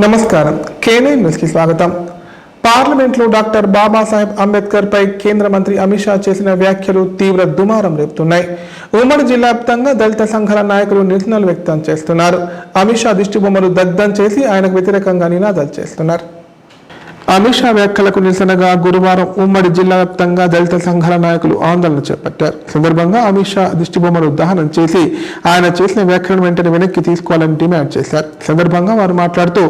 నమస్కారం K9 news కి స్వాగతం. పార్లమెంట్లో డాక్టర్ బాబాసాహెబ్ అంబేద్కర్ పై కేంద్ర మంత్రి అమిత్ షా చేసిన వ్యాఖ్యలు తీవ్ర దుమారం రేపుతున్నాయి. ఉమ్మడి జిల్లా వ్యాప్తంగా దళిత సంఘాల నాయకులు నిరసనలు వ్యక్తం చేస్తున్నారు. అమిత్ షా దిష్టిబొమ్మలు దగ్ధం చేసి ఆయనకు వ్యతిరేకంగా నినాదాలు చేస్తున్నారు. అమిత్ షా వ్యాఖ్యలకు నిరసనగా గురువారం ఉమ్మడి జిల్లా వ్యాప్తంగా దళిత సంఘాల నాయకులు ఆందోళన చేపట్టారు. సందర్భంగా అమిత్ షా దిష్టిబొమ్మను దహనం చేసి ఆయన చేసిన వ్యాఖ్యలను వెంటనే వెనక్కి తీసుకోవాలని డిమాండ్ చేశారు. సందర్భంగా వారు మాట్లాడుతూ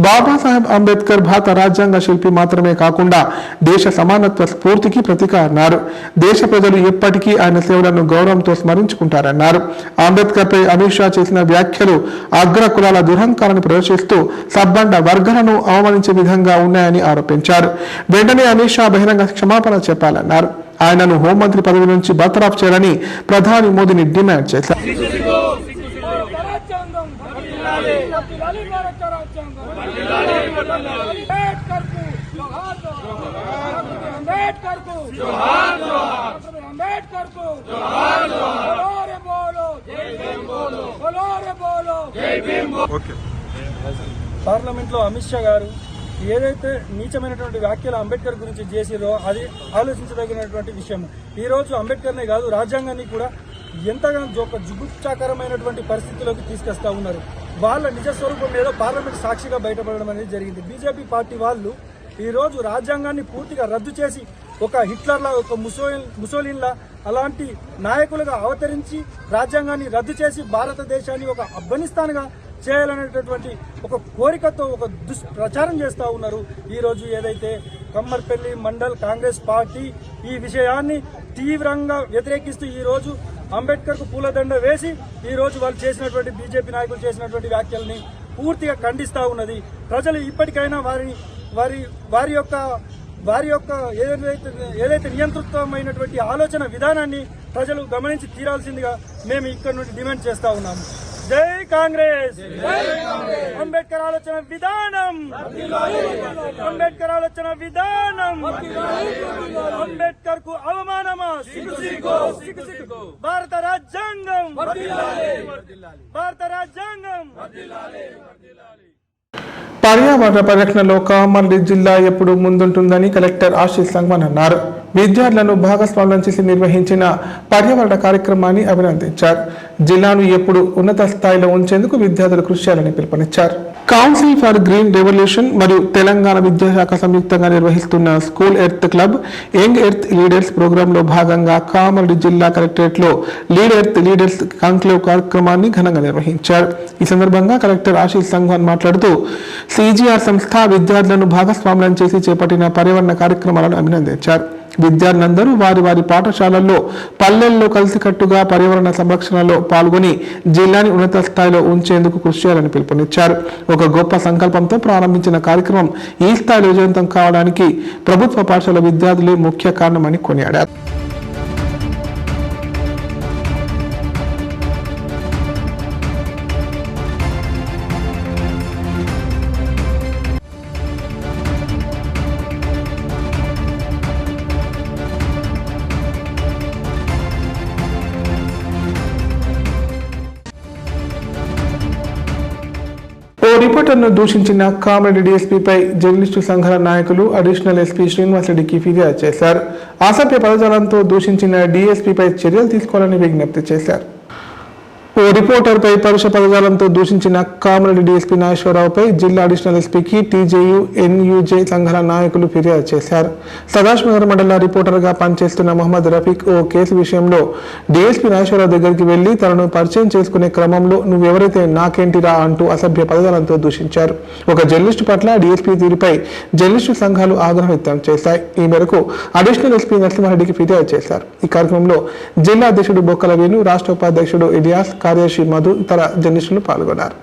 బాబాసాహెబ్ అంబేద్కర్ భారత రాజ్యాంగ శిల్పి మాత్రమే కాకుండా దేశ సమానత్వ స్ఫూర్తికి ప్రతీక అన్నారు. దేశ ప్రజలు ఎప్పటికీ ఆయన సేవలను గౌరవంతో స్మరించుకుంటారన్నారు. అంబేద్కర్ పై అమిత్ షా చేసిన వ్యాఖ్యలు అగ్ర కులాల దురహంకారాన్ని ప్రదర్శిస్తూ సబ్బండ వర్గాలను అవమానించే విధంగా ఉన్నాయని ఆరోపించారు. వెంటనే అమిత్ షా బహిరంగ క్షమాపణ చెప్పాలన్నారు. ఆయనను హోంమంత్రి పదవి నుంచి బర్తరఫ్ చేయాలని ప్రధాని మోదీని డిమాండ్ చేశారు. పార్లమెంట్లో అమిత్ షా గారు ఏదైతే నీచమైనటువంటి వ్యాఖ్యలు అంబేద్కర్ గురించి చేసిరో అది ఆలోచించదగినటువంటి విషయం. ఈ రోజు అంబేద్కర్నే కాదు రాజ్యాంగాన్ని కూడా ఎంతగానో ఒక జుగుప్సాకరమైనటువంటి పరిస్థితిలోకి తీసుకొస్తా ఉన్నారు. వాళ్ళ నిజస్వరూపం ఏదో పార్లమెంట్ సాక్షిగా బయటపడడం అనేది జరిగింది. బీజేపీ పార్టీ వాళ్ళు ఈ రోజు రాజ్యాంగాన్ని పూర్తిగా రద్దు చేసి ఒక హిట్లర్లా ఒక ముసోలిన్లా అలాంటి నాయకులుగా అవతరించి రాజ్యాంగాన్ని రద్దు చేసి భారతదేశాన్ని ఒక ఆఫ్ఘనిస్తాన్గా చేయాలనేటటువంటి ఒక కోరికతో ఒక దుష్ప్రచారం చేస్తూ ఉన్నారు. ఈరోజు ఏదైతే కమ్మర్పల్లి మండల్ కాంగ్రెస్ పార్టీ ఈ విషయాన్ని తీవ్రంగా వ్యతిరేకిస్తూ ఈరోజు అంబేద్కర్కు పూలదండ వేసి ఈరోజు వాళ్ళు చేసినటువంటి బీజేపీ నాయకులు చేసినటువంటి వ్యాఖ్యల్ని పూర్తిగా ఖండిస్తూ ఉన్నది. ప్రజలు ఇప్పటికైనా వారి యొక్క ఏదైతే నియంతృత్వమైనటువంటి ఆలోచన విధానాన్ని ప్రజలు గమనించి తీరాల్సిందిగా మేము ఇక్కడ నుండి డిమాండ్ చేస్తా ఉన్నాము. జై కాంగ్రెస్, అంబేద్కర్ ఆలోచన విధానం, అంబేద్కర్ ఆలోచన విధానం, అంబేద్కర్ కు అవమానమా, భారత రాజ్యాంగం, భారత రాజ్యాంగం. పర్యావరణ పరిరక్షణలో కామారెడ్డి జిల్లా ఎప్పుడు ముందుంటుందని కలెక్టర్ ఆశీష్ సంగ్వాన్ అన్నారు. విద్యార్థులను భాగస్వామ్యం చేసి నిర్వహించిన పర్యావరణ కార్యక్రమాన్ని అభినందించారు. జిల్లాను ఎప్పుడు ఉన్నత స్థాయిలో ఉంచేందుకు విద్యార్థులు కృషి చేయాలని పిలుపునిచ్చారు. కౌన్సిల్ ఫర్ గ్రీన్ రెవల్యూషన్ మరియు తెలంగాణ విద్యాశాఖ సంయుక్తంగా నిర్వహిస్తున్న school earth club young earth leaders ప్రోగ్రాంలో భాగంగా కామారెడ్డి జిల్లా కలెక్టరేట్ లో లీడ్ ఎర్త్ లీడర్స్ కాంక్లేవ్ కార్యక్రమాన్ని ఘనంగా నిర్వహించారు. ఈ సందర్భంగా కలెక్టర్ ఆశీష్ సంగ్వాన్ మాట్లాడుతూ సిజిఆర్ సంస్థ విద్యార్థులను భాగస్వామ్యం చేసి చేపట్టిన పర్యావరణ కార్యక్రమాలను అభినందించారు. విద్యార్థులందరూ వారి పాఠశాలల్లో పల్లెల్లో కలిసికట్టుగా పర్యావరణ సంరక్షణలో పాల్గొని జిల్లాని ఉన్నత స్థాయిలో ఉంచేందుకు కృషి చేయాలని పిలుపునిచ్చారు. ఒక గొప్ప సంకల్పంతో ప్రారంభించిన కార్యక్రమం ఈ స్థాయిలో విజయవంతం కావడానికి ప్రభుత్వ పాఠశాల విద్యార్థులే ముఖ్య కారణమని కొనియాడారు. ఓ రిపోర్టర్ను దూషించిన కామారెడ్డి డీఎస్పీపై జర్నలిస్టు సంఘాల నాయకులు అడిషనల్ ఎస్పీ శ్రీనివాస్ రెడ్డికి ఫిర్యాదు చేశారు. అసభ్య పదజాలంతో దూషించిన డీఎస్పీపై చర్యలు తీసుకోవాలని విజ్ఞప్తి చేశారు. ఓ రిపోర్టర్పై పరుష పదజాలంతో దూషించిన కామారెడ్డి డీఎస్పీ నాగేశ్వరరావుపై జిల్లా అడిషనల్ ఎస్పీకి టీజేయు ఎన్యూజే సంఘాల నాయకులు ఫిర్యాదు చేశారు. సదాశివనగర్ మండల రిపోర్టర్గా పనిచేస్తున్న మహమ్మద్ రఫీక్ ఓ కేసు విషయంలో డీఎస్పీ నాగేశ్వరరావు దగ్గరికి వెళ్లి తనను పరిచయం చేసుకునే క్రమంలో నువ్వెవరైతే నాకేంటిరా అంటూ అసభ్య పదజాలంతో దూషించారు. ఒక జర్నలిస్టు పట్ల డీఎస్పీ తీరుపై జర్నలిస్టు సంఘాలు ఆగ్రహం వ్యక్తం చేశాయి. ఈ మేరకు అడిషనల్ ఎస్పీ నరసింహారెడ్డికి ఫిర్యాదు చేశారు. ఈ కార్యక్రమంలో జిల్లా అధ్యక్షుడు బొక్కల వేణు, రాష్ట్ర ఉపాధ్యక్షుడు ఇలియాస్, కార్యదర్శి మధు, ఇతర జర్నలిస్టులు పాల్గొన్నారు.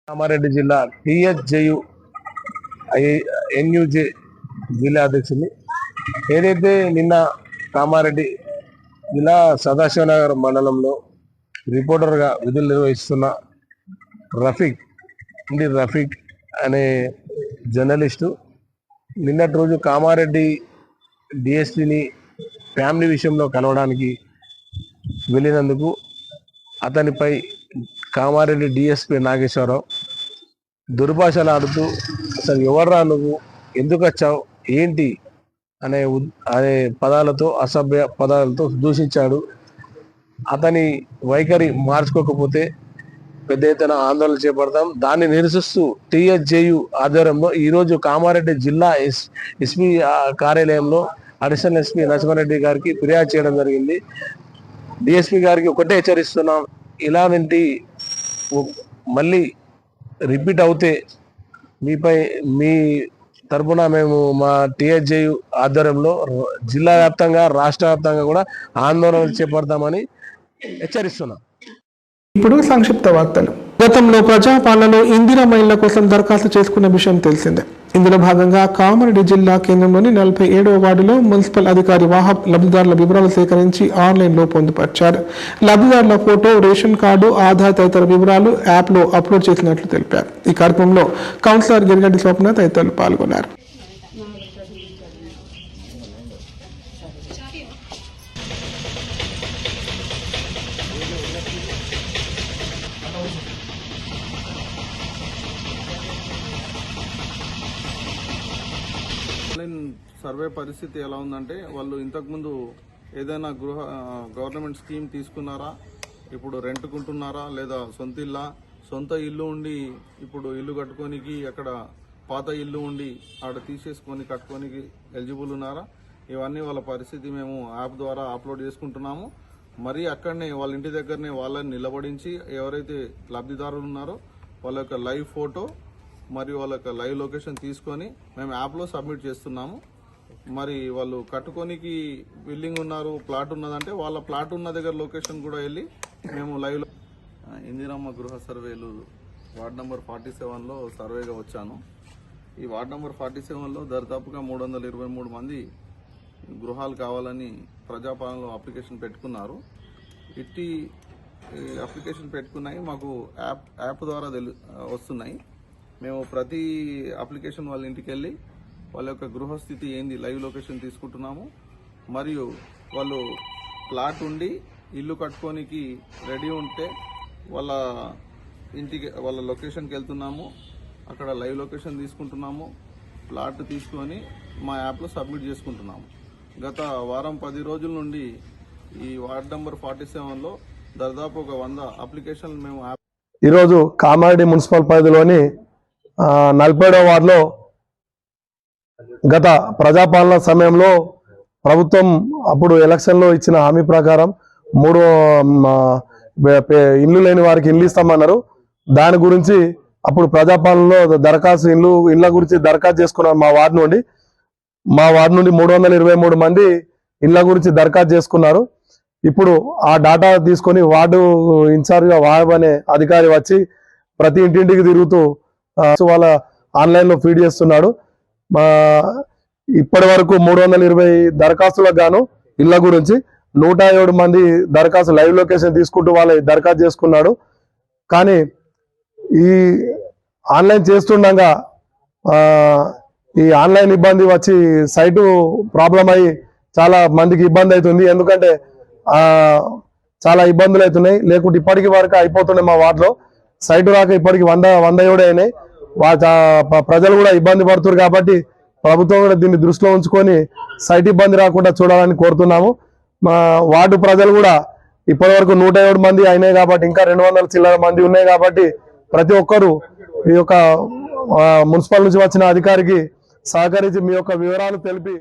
కామారెడ్డి జిల్లా టీఎస్జేయు ఎన్యూజే జిల్లా అధ్యక్షుని ఏదైతే నిన్న కామారెడ్డి జిల్లా సదాశివనగర్ మండలంలో రిపోర్టర్గా విధులు నిర్వహిస్తున్న రఫీక్ అనే జర్నలిస్టు నిన్నటి రోజు కామారెడ్డి డిఎస్పీని ఫ్యామిలీ విషయంలో కలవడానికి వెళ్ళినందుకు అతనిపై కామారెడ్డి డిఎస్పీ నాగేశ్వరరావు దుర్భాషలు ఆడుతూ అసలు ఎవర్రా నువ్వు, ఎందుకు వచ్చావు, ఏంటి అనే పదాలతో, అసభ్య పదాలతో దూషించాడు. అతని వైఖరి మార్చుకోకపోతే పెద్ద ఎత్తున ఆందోళన చేపడతాం. దాన్ని నిరసిస్తూ టీఎస్జేయు ఆధ్వర్యంలో ఈరోజు కామారెడ్డి జిల్లా ఎస్పీ కార్యాలయంలో అడిషనల్ ఎస్పీ నరసింహారెడ్డి గారికి ఫిర్యాదు చేయడం జరిగింది. డిఎస్పీ గారికి ఒకటే హెచ్చరిస్తున్నాం, ఇలాంటి మళ్ళీ రిపీట్ అవుతే మీ తరపున మేము మా టీఎస్జేయు ఆధ్వర్యంలో జిల్లా వ్యాప్తంగా రాష్ట్ర వ్యాప్తంగా కూడా ఆందోళన చేపడతామని హెచ్చరిస్తున్నాం. ఇప్పుడు సంక్షిప్త వార్తలు. గతంలో ప్రజాపాలనలో ఇందిరా మహిళల కోసం దరఖాస్తు చేసుకున్న విషయం తెలిసిందే. ఇందులో భాగంగా కామారెడ్డి జిల్లా కేంద్రంలోని 47వ వార్డులో మున్సిపల్ అధికారి వాహబ్ లబ్ధిదారుల వివరాలు సేకరించి ఆన్లైన్లో పొందుపరిచారు. లబ్ధిదారుల ఫోటో, రేషన్ కార్డు, ఆధార్ తదితర వివరాలు యాప్లో అప్లోడ్ చేసినట్లు తెలిపారు. ఈ కార్యక్రమంలో కౌన్సిలర్ గిరిగడ్డి స్వప్న తదితరులు పాల్గొన్నారు. ఆన్లైన్ సర్వే పరిస్థితి ఎలా ఉందంటే, వాళ్ళు ఇంతకుముందు ఏదైనా గవర్నమెంట్ స్కీమ్ తీసుకున్నారా, ఇప్పుడు రెంట్కుంటున్నారా, లేదా సొంత ఇల్లు ఉండి ఇప్పుడు ఇల్లు కట్టుకోనికి అక్కడ పాత ఇల్లు ఉండి ఆడ తీసేసుకొని కట్టుకోనికి ఎలిజిబుల్ ఉన్నారా, ఇవన్నీ వాళ్ళ పరిస్థితి మేము యాప్ ద్వారా అప్లోడ్ చేసుకుంటున్నాము. మరి అక్కడనే వాళ్ళ ఇంటి దగ్గరనే వాళ్ళని నిలబడించి ఎవరైతే లబ్ధిదారులు ఉన్నారో వాళ్ళ యొక్క లైవ్ ఫోటో మరియు వాళ్ళ యొక్క లైవ్ లొకేషన్ తీసుకొని మేము యాప్లో సబ్మిట్ చేస్తున్నాము. మరి వాళ్ళు కట్టుకోనికి బిల్డింగ్ ఉన్నారు, ప్లాట్ ఉన్నదంటే వాళ్ళ ప్లాట్ ఉన్న దగ్గర లొకేషన్ కూడా వెళ్ళి మేము లైవ్లో ఇందిరమ్మ గృహ సర్వేలు వార్డ్ నెంబర్ 47లో సర్వేగా వచ్చాను. ఈ వార్డ్ నెంబర్ 47లో దరిదాపుగా 323 మంది గృహాలు కావాలని ప్రజాపాలనలో అప్లికేషన్ పెట్టుకున్నారు. ఇట్టి అప్లికేషన్ పెట్టుకున్నాయి మాకు యాప్ ద్వారా వస్తున్నాయి. మేము ప్రతి అప్లికేషన్ వాళ్ళ ఇంటికి వెళ్ళి వాళ్ళ యొక్క గృహస్థితి ఏంది లైవ్ లొకేషన్ తీసుకుంటున్నాము. మరియు వాళ్ళు ప్లాట్ ఉండి ఇల్లు కట్టుకోనికి రెడీ ఉంటే వాళ్ళ ఇంటికి వాళ్ళ లొకేషన్కి వెళ్తున్నాము, అక్కడ లైవ్ లొకేషన్ తీసుకుంటున్నాము, ప్లాట్ తీసుకొని మా యాప్లో సబ్మిట్ చేసుకుంటున్నాము. గత వారం 10 రోజుల నుండి ఈ వార్డ్ నెంబర్ 47లో దాదాపు ఒక 100 అప్లికేషన్లు మేము ఈరోజు కామారెడ్డి మున్సిపల్ పరిధిలోని 47వ వార్డులో గత ప్రజాపాలన సమయంలో ప్రభుత్వం అప్పుడు ఎలక్షన్లో ఇచ్చిన హామీ ప్రకారం 3 ఇల్లు లేని వారికి ఇల్లు ఇస్తామన్నారు. దాని గురించి అప్పుడు ప్రజాపాలనలో దరఖాస్తు ఇళ్ళ గురించి దరఖాస్తు చేసుకున్నారు. మా వార్డు నుండి 323 మంది ఇళ్ళ గురించి దరఖాస్తు చేసుకున్నారు. ఇప్పుడు ఆ డాటా తీసుకొని వార్డు ఇన్ఛార్జ్గా వాహబ్ అనే అధికారి వచ్చి ప్రతి ఇంటింటికి తిరుగుతూ వాళ్ళ ఆన్లైన్లో ఫీడ్ చేస్తున్నాడు. ఇప్పటి వరకు 320 దరఖాస్తులకు గాను ఇళ్ల గురించి 107 మంది దరఖాస్తు లైవ్ లొకేషన్ తీసుకుంటూ వాళ్ళ దరఖాస్తు చేసుకున్నాడు. కానీ ఈ ఆన్లైన్ చేస్తుండగా ఈ ఆన్లైన్ ఇబ్బంది వచ్చి సైటు ప్రాబ్లం అయ్యి చాలా మందికి ఇబ్బంది అవుతుంది. ఎందుకంటే చాలా ఇబ్బందులు అవుతున్నాయి. లేకుంటే ఇప్పటికి వరకు అయిపోతున్నాయి. మా వార్డులో సైటు రాక ఇప్పటికి 107 అయినాయి. ప్రజలు కూడా ఇబ్బంది పడుతున్నారు. కాబట్టి ప్రభుత్వం కూడా దీన్ని దృష్టిలో ఉంచుకొని సైట్ ఇబ్బంది రాకుండా చూడాలని కోరుతున్నాము. మా వార్డు ప్రజలు కూడా ఇప్పటి వరకు 107 మంది అయినాయి కాబట్టి ఇంకా 200 చిల్లర మంది ఉన్నాయి కాబట్టి ప్రతి ఒక్కరూ ఈ యొక్క మున్సిపల్ నుంచి వచ్చిన అధికారికి సహకరించి మీ యొక్క వివరాలు తెలిపి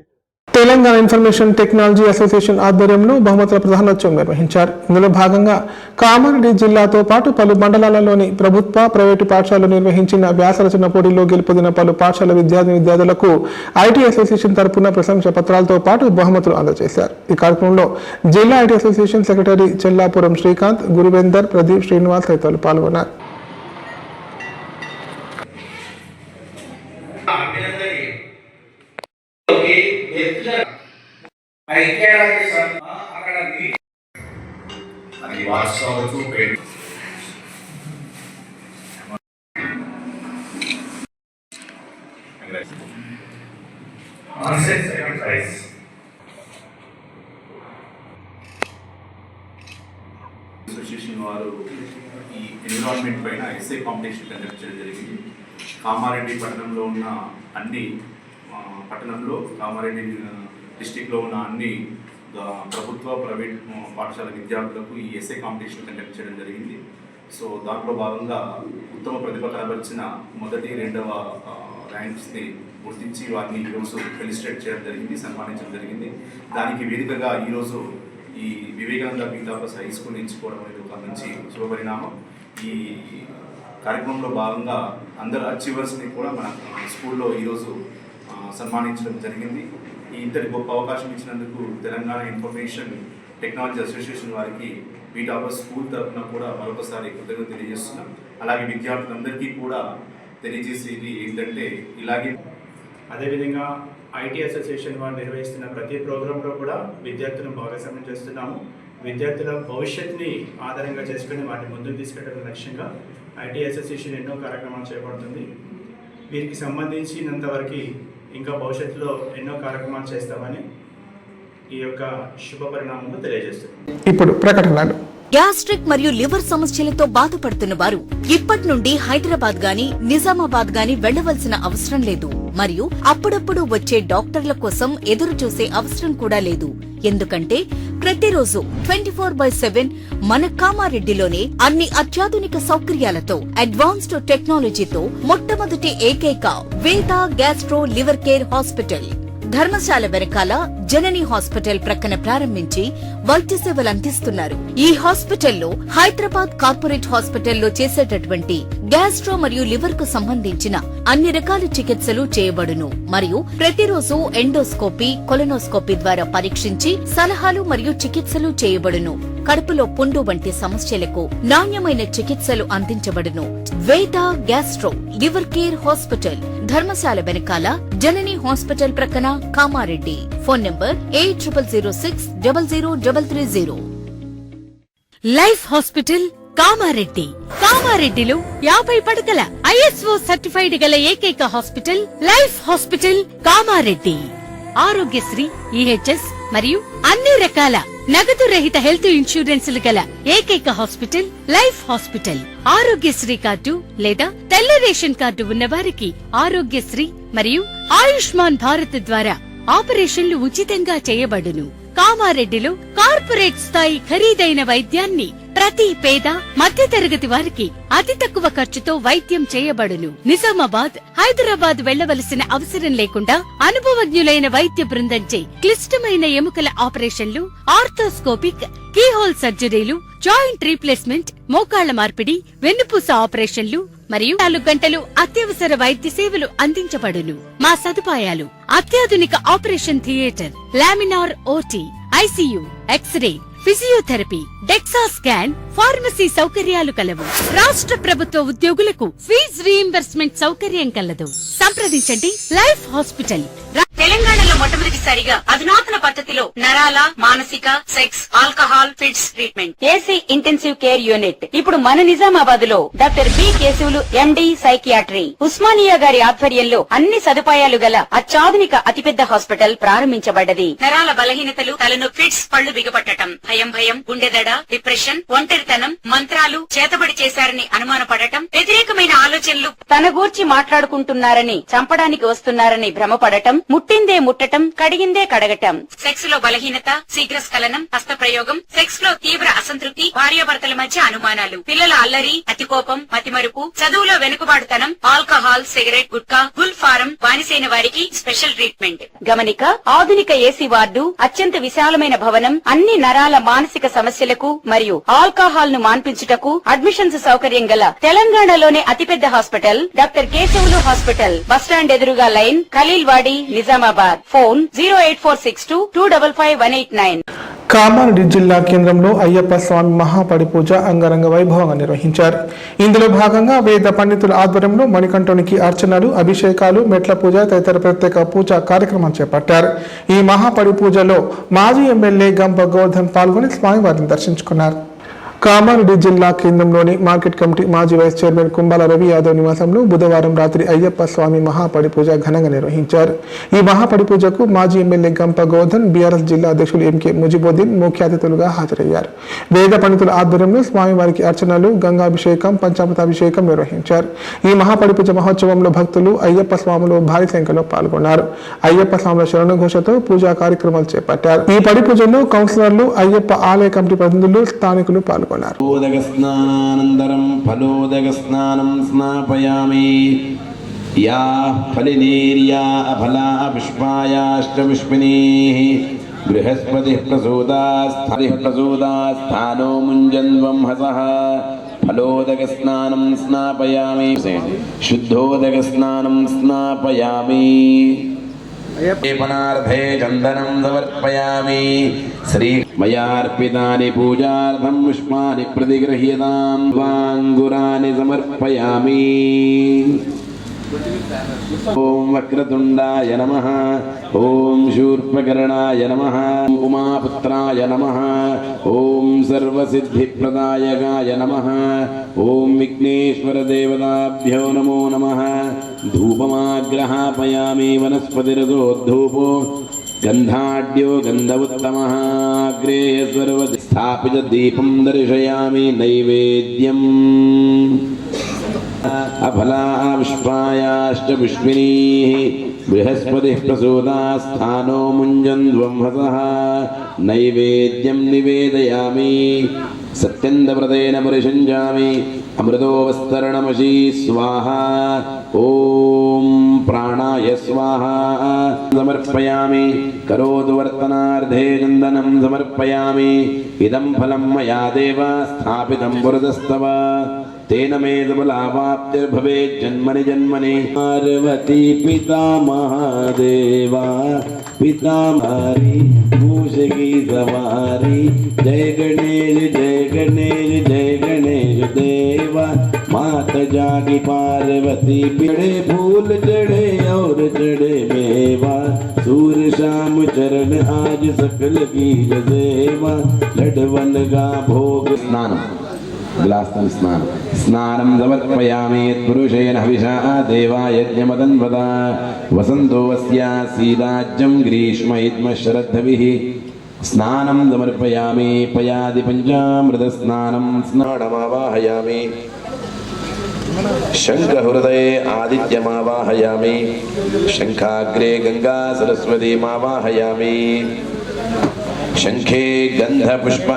తెలంగాణ ఇన్ఫర్మేషన్ టెక్నాలజీ అసోసియేషన్ ఆధ్వర్యంలో బహుమతుల ప్రధానోత్సవం నిర్వహించారు. ఇందులో భాగంగా కామారెడ్డి జిల్లాతో పాటు పలు మండలాలలోని ప్రభుత్వ, ప్రైవేటు పాఠశాలలు నిర్వహించిన వ్యాసరచన పోటీల్లో గెలుపొందిన పలు పాఠశాల విద్యార్థులకు ఐటీ అసోసియేషన్ తరపున ప్రశంసా పత్రాలతో పాటు బహుమతులు అందజేశారు. ఈ కార్యక్రమంలో జిల్లా IT association secretary Chellapuram Srikanth, Guruvender, Pradeep, Srinivas తదితరులు పాల్గొన్నారు. अभिनंदन అక్కడ అది వాట్స్ కావచ్చు సెకండ్ ప్రైజ్ అసోసియేషన్ వారు ఈ ఎన్విరాన్మెంట్ పైన ఎస్ఏ కాంపిటీషన్ కండక్ట్ చేయడం జరిగింది. కామారెడ్డి పట్టణంలో ఉన్న అన్ని పట్టణంలో కామారెడ్డి డిస్టిక్లో ఉన్న అన్ని ప్రభుత్వ ప్రైవేట్ పాఠశాల విద్యార్థులకు ఈ ఎస్ఏ కాంపిటీషన్ కండక్ట్ చేయడం జరిగింది. సో దాంట్లో భాగంగా ఉత్తమ ప్రతిభ కనబరిచిన మొదటి రెండవ ర్యాంక్స్ని గుర్తించి వారిని ఈరోజు ఫెలిసిటేట్ చేయడం జరిగింది, సన్మానించడం జరిగింది. దానికి వేదికగా ఈరోజు ఈ వివేకానంద పీతాపస్ హై స్కూల్ ఎంచుకోవడం అనేది ఒక మంచి శుభపరిణామం. ఈ కార్యక్రమంలో భాగంగా అందరు అచీవర్స్ని కూడా మన స్కూల్లో ఈరోజు సన్మానించడం జరిగింది. ఈ ఇంతటి గొప్ప అవకాశం ఇచ్చినందుకు తెలంగాణ ఇన్ఫర్మేషన్ టెక్నాలజీ అసోసియేషన్ వారికి పీతాపస్ స్కూల్ తరఫున కూడా మరొకసారి కృతజ్ఞతలు తెలియజేస్తున్నాం. అలాగే విద్యార్థులందరికీ కూడా తెలియజేసేది ఏంటంటే ఇలాగే అదేవిధంగా ఐటీ అసోసియేషన్ వారు నిర్వహిస్తున్న ప్రతి ప్రోగ్రాంలో కూడా విద్యార్థులను భాగస్వామ్యం చేస్తున్నాము. విద్యార్థుల భవిష్యత్తుని ఆధారంగా చేసుకుని వాటిని ముందుకు తీసుకెళ్లడం లక్ష్యంగా ఐటీ అసోసియేషన్ ఎన్నో కార్యక్రమాలు చేపడుతుంది. వీరికి సంబంధించినంతవరకు ఇంకా భవిష్యత్తులో ఎన్నో కార్యక్రమాలు చేస్తామని ఈ యొక్క శుభ పరిణామంలో తెలియజేస్తున్నాం. ఇప్పుడు ప్రకటనలు. గ్యాస్ట్రిక్ మరియు లివర్ సమస్యలతో బాధపడుతున్న వారు ఇప్పటి నుండి హైదరాబాద్ గాని నిజామాబాద్ గాని వెళ్లవలసిన అవసరం లేదు. మరియు అప్పుడప్పుడు వచ్చే డాక్టర్ల కోసం ఎదురు చూసే అవసరం కూడా లేదు. ఎందుకంటే ప్రతిరోజు 24/7 మన కామారెడ్డిలోనే అన్ని అత్యాధునిక సౌకర్యాలతో అడ్వాన్స్డ్ టెక్నాలజీతో మొట్టమొదటి ఏకైక వేద gastro liver care hospital Dharamshala వెనకాల జనని హాస్పిటల్ ప్రక్కన ప్రారంభించి వైద్య సేవలు అందిస్తున్నారు. ఈ హాస్పిటల్లో హైదరాబాద్ కార్పొరేట్ హాస్పిటల్లో చేసేటటువంటి గ్యాస్ట్రో మరియు లివర్ కు సంబంధించిన అన్ని రకాల చికిత్సలు చేయబడును. మరియు ప్రతిరోజు ఎండోస్కోపీ, కొలనోస్కోపీ ద్వారా పరీక్షించి సలహాలు మరియు చికిత్సలు చేయబడును. కడుపులో పుండు వంటి సమస్యలకు నాణ్యమైన చికిత్సలు అందించబడును. వేద gastro liver care hospital Dharamshala వెనకాల జనని హాస్పిటల్ ప్రక్కన Kamareddy. Phone number 8006000330. Life hospital Kamareddy. కామారెడ్డిలో 50 పడకల ISO సర్టిఫైడ్ గల ఏకైక hospital life hospital Kamareddy. Aarogyasri, EHS మరియు అన్ని రకాల నగదు రహిత హెల్త్ ఇన్సూరెన్స్లు గల ఏకైక hospital life hospital. Aarogyasri card లేదా తెల్ల రేషన్ కార్డు ఉన్న వారికి ఆరోగ్యశ్రీ మరియు ఆయుష్మాన్ భారత్ ద్వారా ఆపరేషన్లు ఉచితంగా చేయబడును. కామారెడ్డిలో కార్పొరేట్ స్థాయి ఖరీదైన వైద్యాన్ని ప్రతి పేద మధ్యతరగతి వారికి అతి తక్కువ ఖర్చుతో వైద్యం చేయబడును. నిజామాబాద్, హైదరాబాద్ వెళ్లవలసిన అవసరం లేకుండా అనుభవజ్ఞులైన వైద్య బృందంచే క్లిష్టమైన ఎముకల ఆపరేషన్లు, ఆర్థోస్కోపిక్, కీహోల్ సర్జరీలు, జాయింట్ రీప్లేస్మెంట్, మోకాళ్ల మార్పిడి, వెన్నుపూస ఆపరేషన్లు మరియు 4 గంటలు అత్యవసర వైద్య సేవలు అందించబడును. మా సదుపాయాలు: అత్యాధునిక operation theatre, laminar OT, ICU, x-ray, physiotherapy, DEXA scan, pharmacy సౌకర్యాలు కలవు. రాష్ట్ర ప్రభుత్వ ఉద్యోగులకు ఫీజు రీయింబర్స్మెంట్ సౌకర్యం కలదు. సంప్రదించండి లైఫ్ హాస్పిటల్. తెలంగాణలో మొట్టమొదటిసారిగా అధునాతన పద్ధతిలో నరాల, మానసిక, sex, alcohol, fits treatment, AC intensive care unit ఇప్పుడు మన నిజామాబాద్ లో doctor B Keshavulu MD psychiatry, Osmania గారి ఆధ్వర్యంలో అన్ని సదుపాయాలు గల అత్యాధునిక అతిపెద్ద హాస్పిటల్ ప్రారంభించబడ్డది. నరాల బలహీనతలు, తలనొప్పి, ఫిట్స్, పళ్లు బిగపట్టడం, భయం, గుండెదడ, డిప్రెషన్, ఒంటరితనం, మంత్రాలు చేతబడి చేశారని అనుమానపడటం, వ్యతిరేకమైన ఆలోచనలు, తన గూర్చి మాట్లాడుకుంటున్నారని, చంపడానికి వస్తున్నారని భ్రమపడటం, ముట్టిందే ముట్టటం, కడిగిందే కడగటం, సెక్స్ లో బలహీనత, శీఘ్రస్ఖలనం, హస్తప్రయోగం, సెక్స్ లో తీవ్ర అసంతృప్తి, భార్యాభర్తల మధ్య అనుమానాలు, పిల్లల అల్లరి, అతికోపం, మతిమరుపు, చదువులో వెనుకబాటుతనం, alcohol, cigarette, gutka, Gul form బానిసైన వారికి స్పెషల్ ట్రీట్మెంట్. గమనిక: ఆధునిక ఏసీ వార్డు, అత్యంత విశాలమైన భవనం, అన్ని నరాల మానసిక సమస్యలకు మరియు ఆల్కహాల్ ను మాన్పించుటకు అడ్మిషన్స్ సౌకర్యం గల తెలంగాణలోనే అతిపెద్ద hospital doctor Keshavulu hospital. Bus stand ఎదురుగా లైన్, ఖలీల్వాడి, నిజామాబాద్. ఫోన్ 08462255189. కామారెడ్డి జిల్లా కేంద్రంలో అయ్యప్ప స్వామి మహాపడి పూజ అంగరంగ వైభవంగా నిర్వహించారు. ఇందులో భాగంగా వేద పండితుల ఆధ్వర్యంలో మణికంఠునికి అర్చనలు, అభిషేకాలు, మెట్ల పూజ తదితర ప్రత్యేక పూజా కార్యక్రమాలు చేపట్టారు. ఈ మహాపడి పూజలో మాజీ ఎమ్మెల్యే గంప గోవర్ధన్ పాల్గొని స్వామివారిని దర్శించుకున్నారు. కామారెడ్డి జిల్లా కేంద్రంలోని మార్కెట్ కమిటీ మాజీ వైస్ చైర్మన్ కుంబాల రవి యాదవ్ నివాసంలో బుధవారం రాత్రి అయ్యప్ప స్వామి మహాపడి పూజ ఘనంగా నిర్వహించారు. ఈ మహాపడి పూజకు మాజీ ఎమ్మెల్యే గంప గోవర్ధన్, బీఆర్ఎస్ జిల్లా అధ్యక్షులు ఎంకే ముజిబుద్దీన్ ముఖ్య అతిథులుగా హాజరయ్యారు. వేద పండితుల ఆధ్వర్యంలో స్వామివారికి అర్చనలు, గంగాభిషేకం, పంచామృతాభిషేకం నిర్వహించారు. ఈ మహాపడి పూజ మహోత్సవంలో భక్తులు, అయ్యప్ప స్వాములు భారీ సంఖ్యలో పాల్గొన్నారు. అయ్యప్ప స్వాముల శరణఘోషతో పూజా కార్యక్రమాలు చేపట్టారు. ఈ పడి పూజలో కౌన్సిలర్లు, అయ్యప్ప ఆలయ కమిటీ ప్రతినిధులు, స్థానికులు పాల్గొన్నారు. ఫలోదకస్నానంతరం ఫలోదకస్నానం స్నాపయామి. యా ఫలినేర్యా అఫలా పుష్పాయాష్టపుష్పినీః బృహస్పతిః ప్రసూదాస్థానో ముంజన్వం హసః. ఫలోదకస్నానం స్నాపయామి. శుద్ధోదకస్నానం స్నాపయామి. లేపనార్థే చందనం సమర్పయామి. శ్రీ మయార్పితాని పూజార్థం పుష్పాని ప్రతిగృహ్యతాం. వాంగురాని సమర్పయామి. ఓం వక్రతుండాయ నమః. ఓం శూర్పకర్ణాయ నమః. ఉమాపుత్రాయ నమః. ఓం సర్వసిద్ధిప్రదాయకాయ నమః. ఓం విఘ్నేశ్వర దేవతాభ్యో నమో నమః. ధూపమాగ్రహాపయామి. వనస్పతిరసోద్ధూపో గంధాఢ్యో గంధవుత్తమః. అగ్రే సర్వది స్థాపిత దీపం దర్శయామి. నైవేద్యం అఫలా పుష్పాయాష్టపుష్పినీః బృహస్పతిః ప్రసూదాస్థానో ముంజన్వం హసః. నైవేద్యం నివేదయామి. సత్యందవ్రతేన పరిషంజామి. అమృతోవస్తరణమశీ స్వాహా. ఓం ప్రాణాయ స్వాహా సమర్పయామి. కరోతు వర్తనార్థే చందనం సమర్పయామి. ఇదం ఫలం మయా దేవ స్థాపితం పురతస్తవ. తేన మే సఫలావాప్తిర్భవేత్ జన్మని జన్మని. పార్వతీ పితామహాదేవా పితామహరి మూషికి సవారి. జయ గణేश जय गणेश जय गणेश देवा. मात जागी पार्वती पिड़े फूल चढ़े और चढ़े मेवा. सूर शाम चरण आज सकल की सेवा. लडवन का भोग स्नानम ग्लास्तन स्नानं समर्पयामि. पुरुषेण हविषा देवा यज्ञमदन्वदा. वसन्तो वस्यासीदाज्यं ग्रीष्म इद्म शरद्धभिः. स्नानं समर्पयामि. पयादि पञ्चामृतस्नानं स्नानमावाहयामि. शङ्खहृदये आदित्यमावाहयामि. शङ्खाग्रे गंगा सरस्वतीमावाहयामि. शंखे गंधपुष्प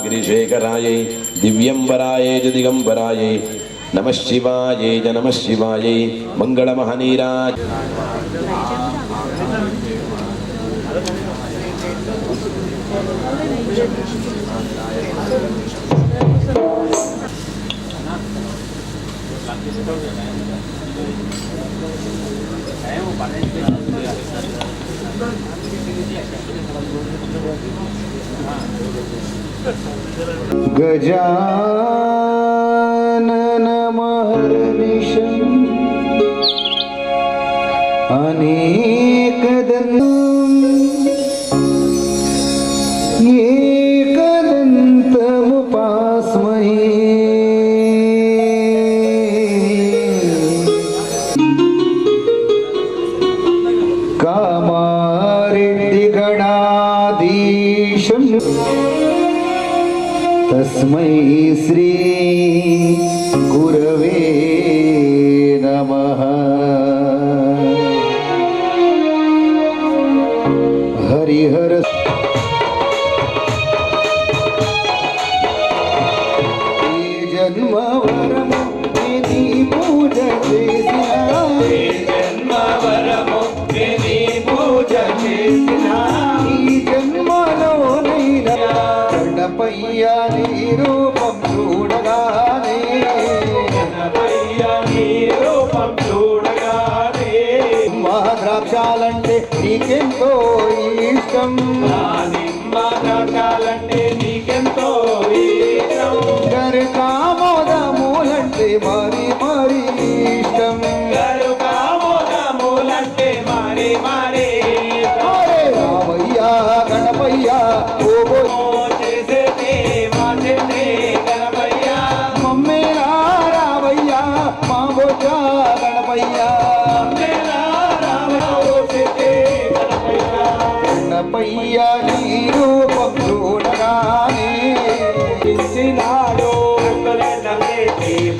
गिरिशेखरायै दिव्यंबरायै च दिगंबरायै नमः शिवायै च नमः शिवायै. मंगलमहनीराज गजाननमहर्निशम् अनेकदन्तम् एकदन्तमुपास्महे. कामारेड्डिगणाधीशम् तस्मै श्री गुरवे नमः. हरिहर जन्मवरमु नी पूज చేసినా. జన్మవరము నీ పూజ చేసినా. ఈ జన్మలోనైనా గణపయ్య నీ రూపం చూడగానే. గణపయ్య నీ రూపం చూడగానే. మా ద్రాక్షాలంటే నీకెంతో ఇష్టం. నాటకాలంటే నీకెంతో ఇష్టం గరుకామోదములంటే మరి మరి ఇష్టం గరుకామోదములంటే మరి మరి రావయ్యా గణపయ్యా ఓ చేసేదే మాటేనే గణపయ్యా మమ్మేరా రావయ్యా మా బొజ్జ గణపయ్యా గణపయ్య నీ రూపం చూడగానే ఇచ్చినాడు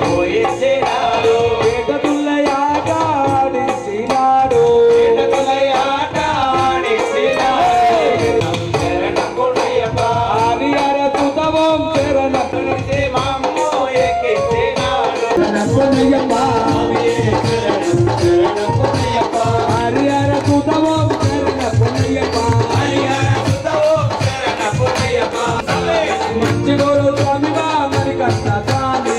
పోయించినాడు వేగతుల్లయాడిచ్చినాడు హరిహర సుతవం శరణ హరిహర సుతవం మంచి గోరు స్వామి మరి కష్ట స్వామి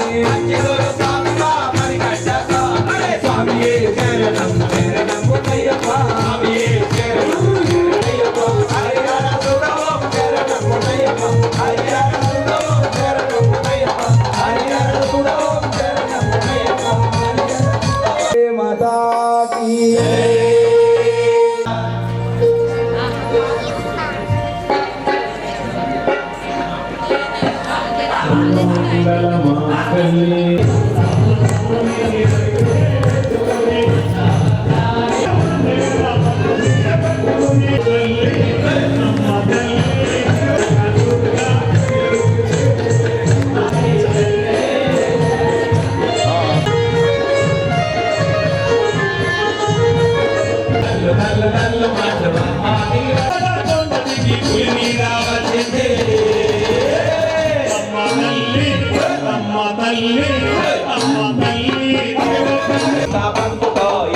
స్వామియే శరణం శరణం పుణ్యప్ప స్వామియే శరణం శరణయ్యప్ప హరిహర సుతవం శరణం పుణ్యప్ప హరిహర సుతవం శరణం పుణ్యప్ప హరిహర సుతవం శరణం పుణ్యప్ప మాతా కీ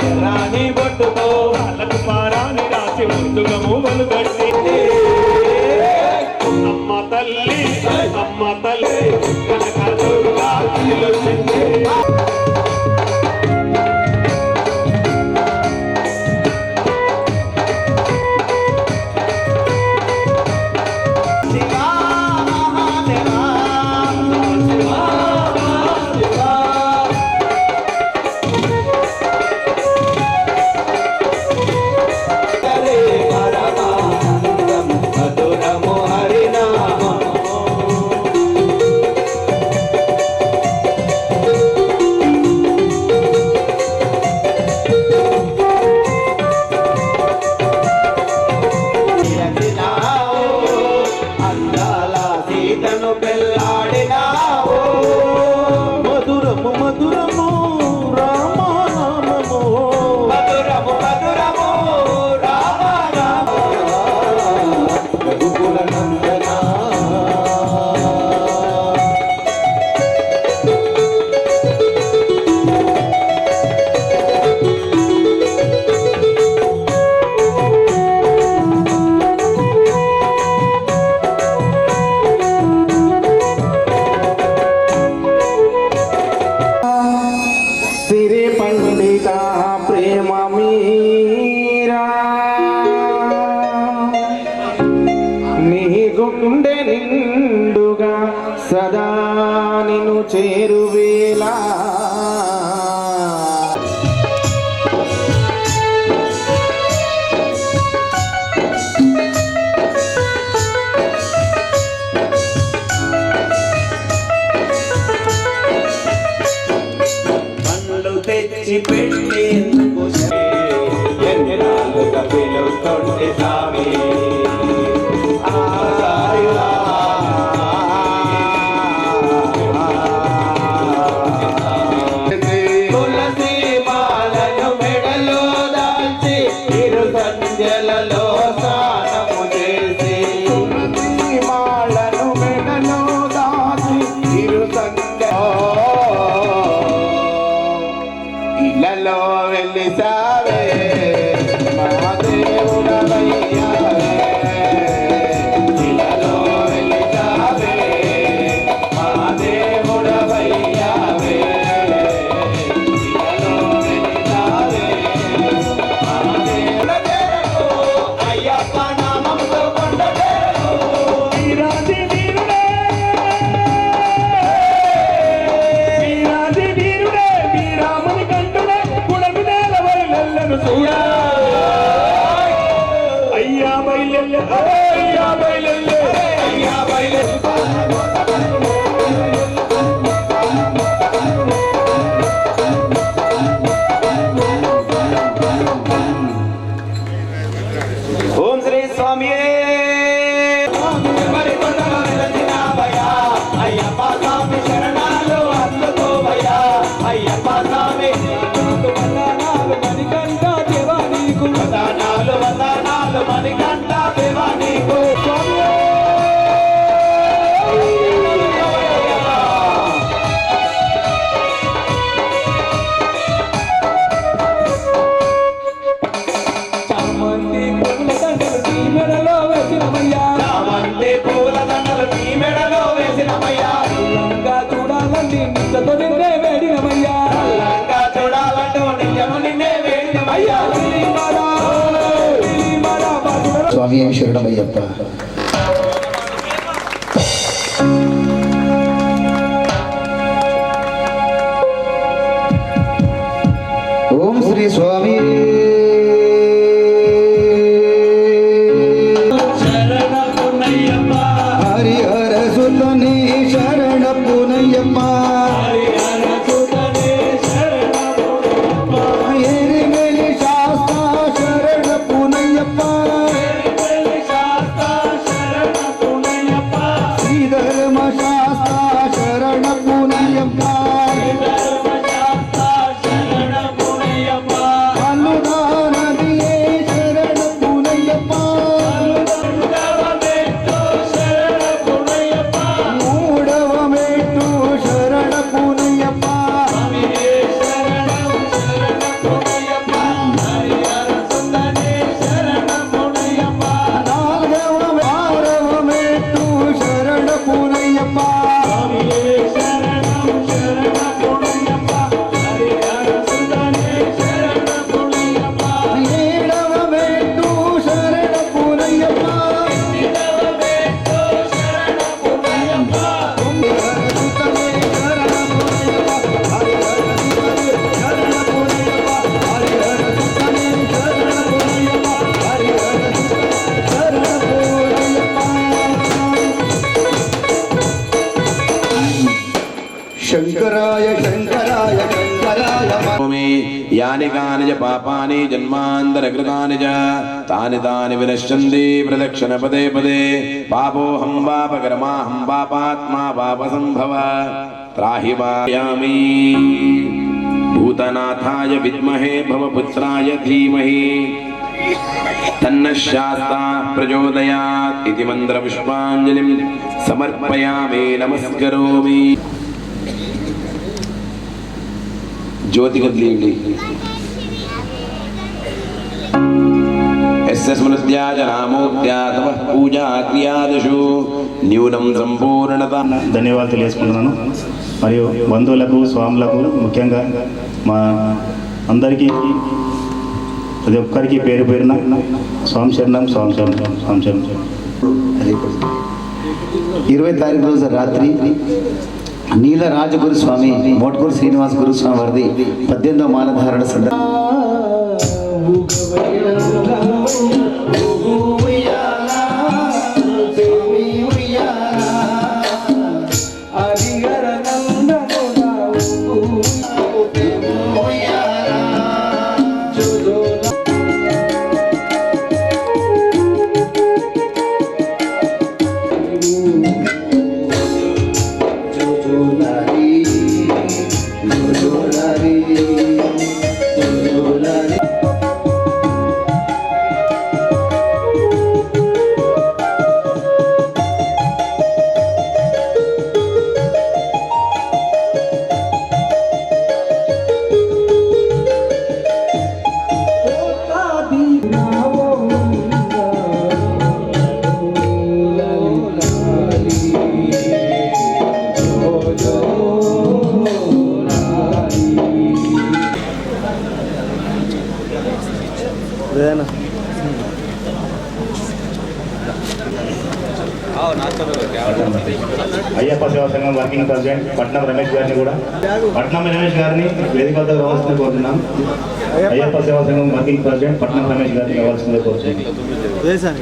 ఎర్రాని బొట్టుతో వాళ్ళకు పారాని రాసి ముందుగము మలుగట్టి అమ్మ తల్లి కనకదుర్గా నిలుచింది గుండె నిండుగా సదా నిన్ను చేరువేలా పండ్లు తెచ్చి పెట్టేందుకు ఎన్నిరాలుగా పిలుస్తుంటే సామి ఇళ్ళలో వెళ్ళి సావే మా దేవుడవయ్యా ఇళ్ళలో వెళ్ళి సావే మా దేవుడవయ్యా ఇళ్ళలో వెళ్ళి సావే మా దేవుడ స్వామి అయ్యప్ప స్వామి శరణాలు అందుకోవయ్యా అయ్యప్ప స్వామి మణికంఠ దేవా నీకు వందనాలు వందనాలు మణికంఠ దేవా నీకు చామంతి పూల దండలు నీ మెడలో వేసినమయ్యా లంగా చూడాలంటే నిత్యతో నిన్నే వేడినమయ్యా లంగా చూడాలంటూ నిత్యము నిన్నే వేడినమయ్యా స్వామి శరణమయ్యప్ప. ఓం శ్రీ స్వామి హరిహర సుతనే శరణ పునయ్యప్ప ఎరిమెలి శాస్త్ర శరణ పునయ్యప్ప శ్రీధర్మ శాస్త్ర శరణ పునయ్యప్ప అనుదానదియే శరణ పునయ్యప్ప మూడవ మెట్టు శరణ పునయ్యప్ప నాలుగవ ఆరవ మెట్టు శరణ పునయ్యప్ప ఏడవ మెట్టు శరణ పునయ్యప్ప శంకరాయ శంకరాయ శంకరాయ యాని కాని చ పాపాని జన్మాంతరకృతాని చ తాని తాని వినశ్యంతి ప్రదక్షిణ పదే పదే పాపోహం పాపకర్మాహం పాపాత్మా పాపసంభవ త్రాహి వాయామి భూతనాథాయ విద్మహే భవపుత్రాయ ధీమహి తన్నః శాస్తా ప్రచోదయాత్ ఇతి మంత్రపుష్పాంజలిం సమర్పయామి నమస్కరోమి. జ్యోతి కదిలియండి. యస్య స్మృత్యా జనామూర్త్యా తపః పూజా క్రియాదిషు న్యూనం సంపూర్ణత. ధన్యవాదాలు తెలియజేసుకుంటున్నాను. మరియు బంధువులకు స్వాములకు ముఖ్యంగా మా అందరికీ ప్రతి ఒక్కరికి పేరు పేరున స్వామి శరణం స్వామి శరణం స్వామి శరణం. 20 తారీఖు రోజు రాత్రి నీల రాజగురుస్వామి మోట్కూరు శ్రీనివాస గురుస్వామి వారిది 18వ మాలధారణ అయ్యప్ప సేవా సంఘం వర్కింగ్ ప్రెసిడెంట్ పట్నం రమేష్ గారిని కూడా వేదిక వద్దకు రావాల్సిందిగా కోరుతున్నాం. అయ్యప్ప సేవా సంఘం వర్కింగ్ ప్రెసిడెంట్ పట్నం రమేష్ గారిని రావాల్సిందిగా కోరుతున్నాం.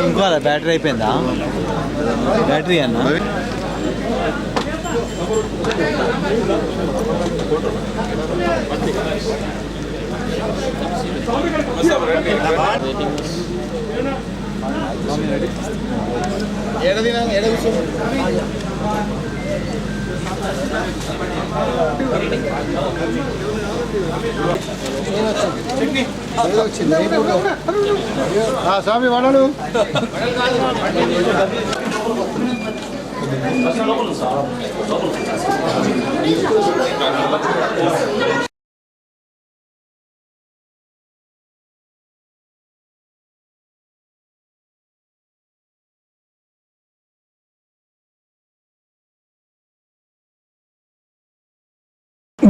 ఇంకో బ్యాటరీ అయిపోయిందా? బ్యాటరీ అన్న స్వామి వడలు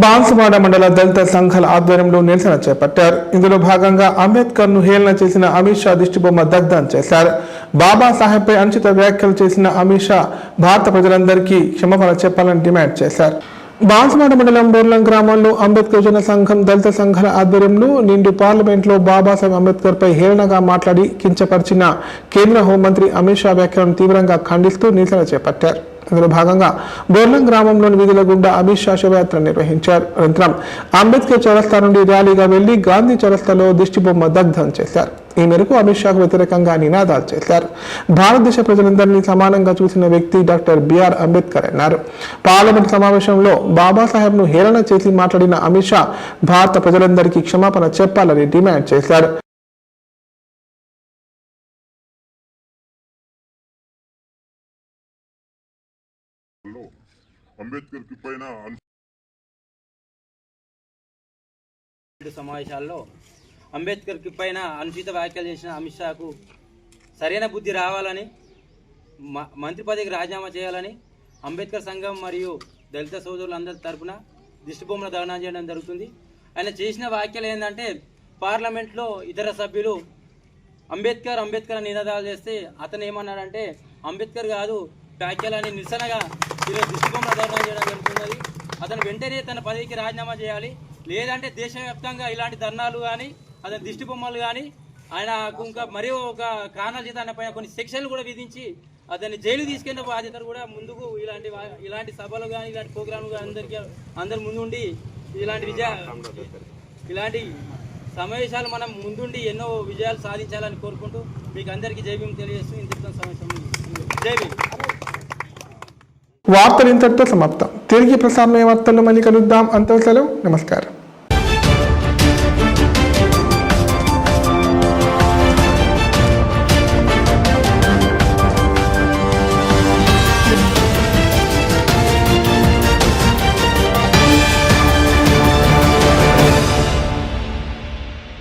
బాన్సువాడ మండల దళిత సంఘాల ఆధ్వర్యంలో నిరసన చేపట్టారు. ఇందులో భాగంగా అంబేద్కర్ ను హేళన చేసిన అమిత్ షా దిష్టిబొమ్మ దగ్ధం చేశారు. బాబాసాహెబ్ పై అనుచిత వ్యాఖ్యలు చేసిన అమిత్ షా భారత ప్రజలందరికీ క్షమాపణ చెప్పాలని డిమాండ్ చేశారు. బాన్సువాడ మండలం బోర్లం గ్రామంలో అంబేద్కర్ జన సంఘం దళిత సంఘాల ఆధ్వర్యంలో నిండు పార్లమెంట్లో బాబాసాహెబ్ అంబేద్కర్ పై హేళనగా మాట్లాడి కించపరిచిన కేంద్ర హోంమంత్రి అమిత్ షా వ్యాఖ్యలను తీవ్రంగా ఖండిస్తూ నిరసన చేపట్టారు. ఇందులో భాగంగా బోర్లం గ్రామంలోని వీధుల గుండా అమిత్ షా శోభయాత్ర నిర్వహించారు. అనంతరం అంబేద్కర్ చౌరస్తా నుండి ర్యాలీగా వెళ్లి గాంధీ చౌరస్తాలో దిష్టిబొమ్మ దగ్ధం చేశారు. ఈ మేరకు అమిత్ షాకు వ్యతిరేకంగా నినాదాలు చేశారు. భారతదేశ ప్రజలందరినీ సమానంగా చూసిన వ్యక్తి డాక్టర్ బిఆర్ అంబేద్కర్ అన్నారు. పార్లమెంట్ సమావేశంలో బాబాసాహెబ్ ను హేళన చేసి మాట్లాడిన అమిత్ షా భారత ప్రజలందరికీ క్షమాపణ చెప్పాలని డిమాండ్ చేశారు. సమావేశాల్లో అంబేద్కర్ పైన అనుచిత వ్యాఖ్యలు చేసిన అమిత్ షాకు సరైన బుద్ధి రావాలని, మంత్రి పదవికి రాజీనామా చేయాలని అంబేద్కర్ సంఘం మరియు దళిత సోదరులందరి తరఫున దిష్టిబొమ్మల దహనం చేయడం జరుగుతుంది. ఆయన చేసిన వ్యాఖ్యలు ఏంటంటే, పార్లమెంట్లో ఇతర సభ్యులు అంబేద్కర్ అని నినాదాలు చేస్తే అతను ఏమన్నాడంటే, అంబేద్కర్ కాదు వ్యాఖ్యలని నిరసనగా ఈరోజు దిష్టిబొమ్మల దహనం చేయడం జరుగుతున్నది. అతను వెంటనే తన పదవికి రాజీనామా చేయాలి, లేదంటే దేశవ్యాప్తంగా ఇలాంటి ధర్నాలు కానీ అతని దిష్టి బొమ్మలు కానీ ఆయన ఇంకా మరో ఒక కారణాల చేత ఆయన పైన కొన్ని సెక్షన్లు కూడా విధించి అతన్ని జైలు తీసుకెళ్ళిన బాధ్యతలు కూడా ముందుకు ఇలాంటి సభలు కానీ ఇలాంటి ప్రోగ్రాంలు అందరి ముందుండి ఇలాంటి సమావేశాలు మనం ముందుండి ఎన్నో విజయాలు సాధించాలని కోరుకుంటూ మీకు అందరికీ జై భీమ్ తెలియజేస్తూ ఇంత సమావేశం జై భీమ్. వార్తలు ఇంతటితో సమాప్తం. తిరిగి ప్రసారమయ్యే వార్తల్లో మళ్ళీ కలుద్దాం. అంతవరకు సెలవు. నమస్కారం.